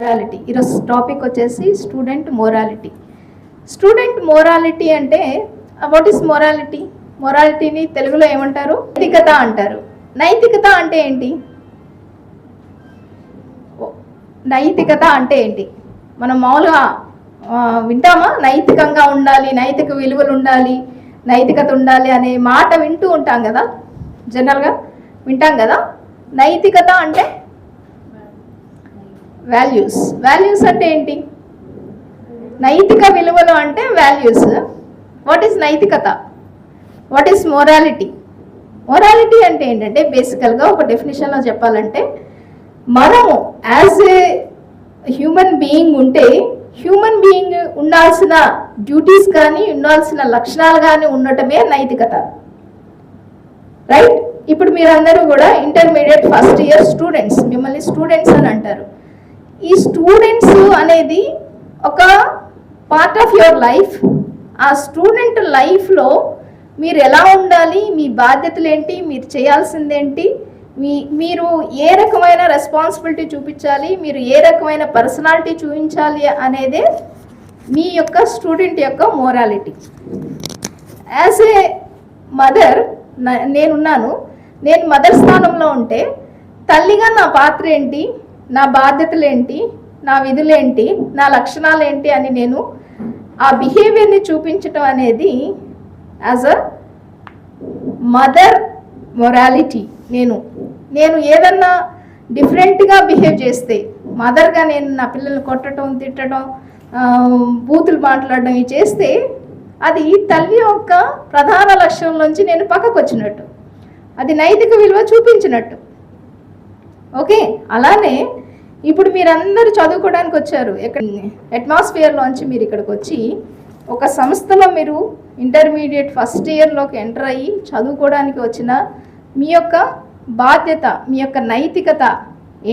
Morality ఈరోజు topic వచ్చేసి student morality. Student morality అంటే వాట్ ఈస్ మొరాలిటీ? మొరాలిటీని తెలుగులో ఏమంటారు? నైతికత అంటారు. నైతికత అంటే ఏంటి? నైతికత అంటే ఏంటి? మనం మామూలుగా వింటామా? నైతికంగా ఉండాలి, నైతిక విలువలు ఉండాలి, నైతికత ఉండాలి అనే మాట వింటూ ఉంటాం కదా, జనరల్గా వింటాం కదా. నైతికత అంటే వాల్యూస్. వాల్యూస్ అంటే ఏంటి? నైతిక విలువలు అంటే వాల్యూస్. వాట్ ఈస్ నైతికత? What is morality? మొరాలిటీ అంటే ఏంటంటే బేసికల్గా ఒక డెఫినేషన్లో చెప్పాలంటే మనము యాజ్ ఏ హ్యూమన్ బీయింగ్ ఉంటే హ్యూమన్ బీయింగ్ ఉండాల్సిన డ్యూటీస్ కానీ ఉండాల్సిన లక్షణాలు కానీ ఉండటమే నైతికత. రైట్? ఇప్పుడు మీరందరూ కూడా ఇంటర్మీడియట్ ఫస్ట్ ఇయర్ స్టూడెంట్స్, మిమ్మల్ని స్టూడెంట్స్ అని అంటారు. ఈ స్టూడెంట్స్ అనేది ఒక పార్ట్ ఆఫ్ యువర్ లైఫ్. ఆ స్టూడెంట్ లైఫ్లో మీరు ఎలా ఉండాలి, మీ బాధ్యతలు ఏంటి, మీరు చేయాల్సిందేంటి, మీరు ఏ రకమైన రెస్పాన్సిబిలిటీ చూపించాలి, మీరు ఏ రకమైన పర్సనాలిటీ చూపించాలి అనేదే మీ యొక్క స్టూడెంట్ యొక్క మొరాలిటీ. యాజ్ ఏ మదర్ నేనున్నాను. నేను మదర్ స్థానంలో ఉంటే తల్లిగా నా పాత్ర ఏంటి, నా బాధ్యతలు ఏంటి, నా విధులేంటి, నా లక్షణాలు ఏంటి అని నేను ఆ బిహేవియర్ని చూపించటం అనేది యాజ్ అ మదర్ మొరాలిటీ. నేను ఏదన్నా డిఫరెంట్గా బిహేవ్ చేస్తే, మదర్గా నేను నా పిల్లల్ని కొట్టడం, తిట్టడం, బూతులు మాట్లాడడం ఇవి చేస్తే అది తల్లి యొక్క ప్రధాన లక్ష్యంలోంచి నేను పక్కకు వచ్చినట్టు, అది నైతిక విలువ చూపించినట్టు. ఓకే, అలానే ఇప్పుడు మీరందరూ చదువుకోవడానికి వచ్చారు. ఎక్కడ అట్మాస్ఫియర్లోంచి మీరు ఇక్కడికి వచ్చి ఒక సంస్థలో మీరు ఇంటర్మీడియట్ ఫస్ట్ ఇయర్లోకి ఎంటర్ అయ్యి చదువుకోవడానికి వచ్చిన మీ యొక్క బాధ్యత, మీ యొక్క నైతికత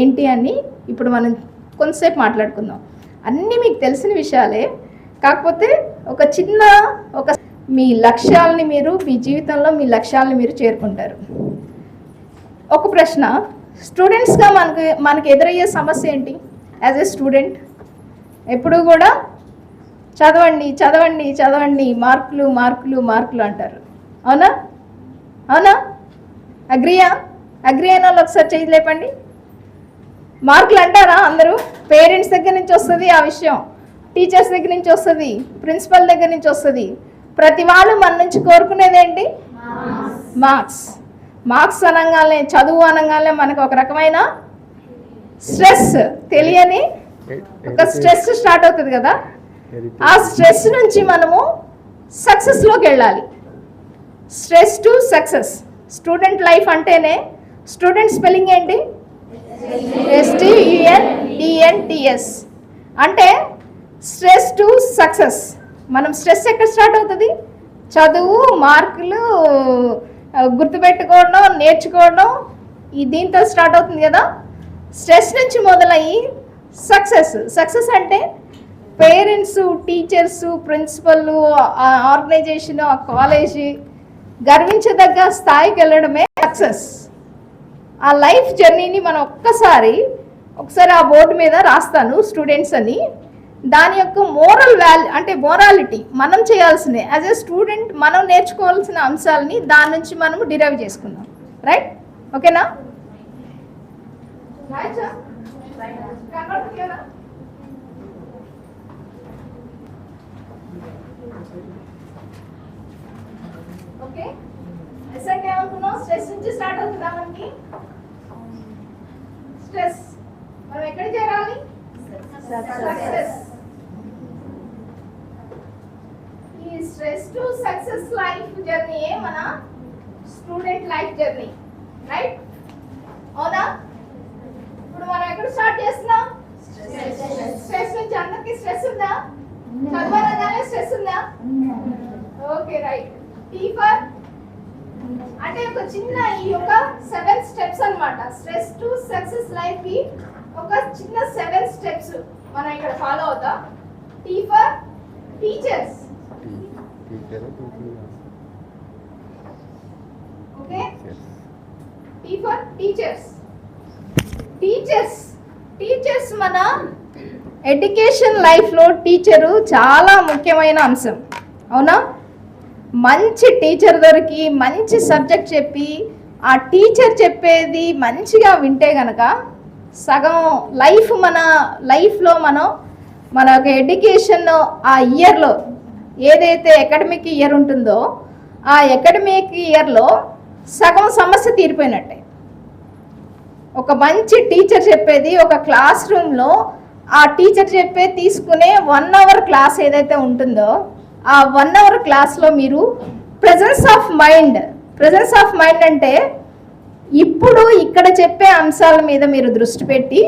ఏంటి అని ఇప్పుడు మనం కొంతసేపు మాట్లాడుకుందాం. అన్నీ మీకు తెలిసిన విషయాలే, కాకపోతే ఒక మీ లక్ష్యాలని మీ జీవితంలో మీ లక్ష్యాలని మీరు చేరుకుంటారు. ఒక ప్రశ్న, స్టూడెంట్స్గా మనకి ఎదురయ్యే సమస్య ఏంటి? యాజ్ ఏ స్టూడెంట్ ఎప్పుడూ కూడా చదవండి చదవండి చదవండి, మార్కులు మార్కులు మార్కులు అంటారు. అవునా? అవునా? అగ్రియా? అగ్రి అయిన వాళ్ళు ఒకసారి చేయి లేపండి. మార్కులు అంటారా అందరూ? పేరెంట్స్ దగ్గర నుంచి వస్తుంది ఆ విషయం, టీచర్స్ దగ్గర నుంచి వస్తుంది, ప్రిన్సిపల్ దగ్గర నుంచి వస్తుంది. ప్రతి వాళ్ళు మన నుంచి కోరుకునేది ఏంటి? మార్క్స్. మార్క్స్ అనగానే, చదువు అనగానే మనకు ఒక రకమైన స్ట్రెస్, తెలియని ఒక స్ట్రెస్ స్టార్ట్ అవుతుంది కదా. ఆ స్ట్రెస్ నుంచి మనము సక్సెస్లోకి వెళ్ళాలి. Stress to success. Student life అంటేనే, స్టూడెంట్ స్పెల్లింగ్ ఏంటి? STUDENTS. అంటే స్ట్రెస్ టు సక్సెస్. మనం స్ట్రెస్ ఎక్కడ స్టార్ట్ అవుతుంది? చదువు, మార్కులు, గుర్తుపెట్టుకోవడం, నేర్చుకోవడం, దీంతో స్టార్ట్ అవుతుంది కదా. స్ట్రెస్ నుంచి మొదలయ్యి సక్సెస్ అంటే parents, teachers, principal, organisation, college గర్వించదగ్గ స్థాయికి వెళ్ళడమే సక్సెస్. ఆ లైఫ్ జర్నీని మనం ఒకసారి ఆ బోర్డు మీద రాస్తాను స్టూడెంట్స్ అని. దాని యొక్క మోరల్ వాల్యూ అంటే మొరాలిటీ మనం చేయాల్సిందే. యాజ్ ఏ స్టూడెంట్ మనం నేర్చుకోవాల్సిన అంశాలని దాని నుంచి మనం డిరైవ్ చేసుకుందాం. రైట్? ఓకేనా? ఓకే, ఎస్ఎంటి ఏమనుకున్నాం? స్ట్రెస్ నుంచి స్టార్ట్ అవుతుందా మనకి? స్ట్రెస్ మనం ఎక్కడ చేరాలి? సక్సెస్. ఈ స్ట్రెస్ టు సక్సెస్ లైఫ్ జర్నీయే మన స్టూడెంట్ లైఫ్ జర్నీ. రైట్? అవునా? ఇప్పుడు మనం ఎక్కడ స్టార్ట్ చేస్తున్నాం? స్ట్రెస్ నుంచి. అందరికి స్ట్రెస్ ఉందా? చదవాలనే స్ట్రెస్ ఉందా? Okay, right. టీ ఫర్ అంటే ఒక చిన్న ఈ యొక్క 7 స్టెప్స్ అన్నమాట. స్ట్రెస్ టు సక్సెస్ లైఫ్ కి ఒక చిన్న 7 స్టెప్స్ మనం ఇక్కడ ఫాలో అవుతాం. Tea for teachers. Okay, tea for teachers. Teachers మన ఎడ్యుకేషన్ లైఫ్లో టీచరు చాలా ముఖ్యమైన అంశం, అవునా? మంచి టీచర్ దొరికి మంచి సబ్జెక్ట్ చెప్పి ఆ టీచర్ చెప్పేది మంచిగా వింటే కనుక సగం మన లైఫ్లో మన ఒక ఎడ్యుకేషన్ ఆ ఇయర్లో ఏదైతే అకాడమిక్ ఇయర్ ఉంటుందో ఆ అకాడమిక్ ఇయర్లో సగం సమస్య తీరిపోయినట్టే. ఒక మంచి టీచర్ చెప్పేది ఒక క్లాస్ రూమ్లో ఆ టీచర్ తీసుకునే 1 అవర్ క్లాస్ ఏదైతే ఉంటుందో ఆ 1 అవర్ క్లాస్లో మీరు ప్రెజెన్స్ ఆఫ్ మైండ్ అంటే ఇప్పుడు ఇక్కడ చెప్పే అంశాల మీద మీరు దృష్టి పెట్టి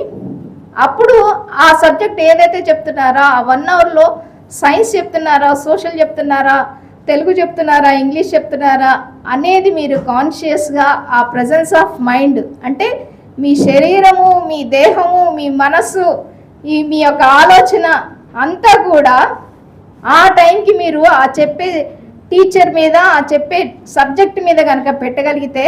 అప్పుడు ఆ సబ్జెక్ట్ ఏదైతే చెప్తున్నారో ఆ 1 అవర్లో సైన్స్ చెప్తున్నారా, సోషల్ చెప్తున్నారా, తెలుగు చెప్తున్నారా, ఇంగ్లీష్ చెప్తున్నారా అనేది మీరు కాన్షియస్గా ఆ ప్రెజెన్స్ ఆఫ్ మైండ్ అంటే మీ శరీరము, మీ దేహము, మీ మనస్సు, మీ యొక్క ఆలోచన అంతా కూడా ఆ టైంకి మీరు ఆ చెప్పే టీచర్ మీద ఆ చెప్పే సబ్జెక్ట్ మీద కనుక పెట్టగలిగితే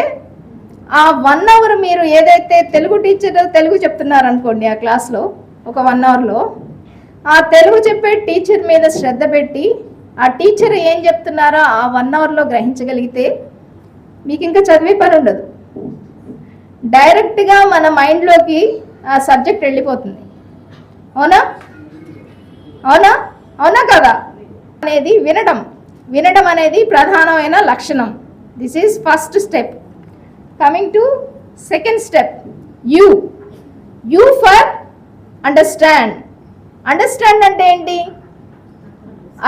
ఆ 1 అవర్ మీరు ఏదైతే తెలుగు టీచర్ తెలుగు చెప్తున్నారనుకోండి ఆ క్లాస్లో ఒక 1 అవర్లో ఆ తెలుగు చెప్పే టీచర్ మీద శ్రద్ధ పెట్టి ఆ టీచర్ ఏం చెప్తున్నారో ఆ 1 అవర్లో గ్రహించగలిగితే మీకు ఇంకా చదివే పని ఉండదు. డైరెక్ట్గా మన మైండ్లోకి ఆ సబ్జెక్ట్ వెళ్ళిపోతుంది. అవునా అవునా అవునా కదా? అనేది వినడం అనేది ప్రధానమైన లక్షణం. This is first step. Coming to second step, you for understand అంటే ఏంటి?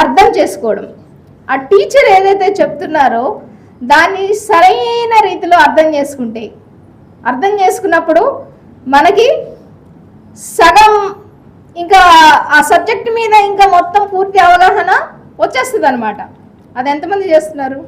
అర్థం చేసుకోవడం. ఆ టీచర్ ఏదైతే చెప్తున్నారో దాన్ని సరైన రీతిలో అర్థం చేసుకున్నప్పుడు మనకి సగం ఇంకా ఆ సబ్జెక్ట్ మీద ఇంకా మొత్తం పూర్తి అవగాహన వచ్చేస్తుంది అనమాట. అది ఎంతమంది చేస్తున్నారు?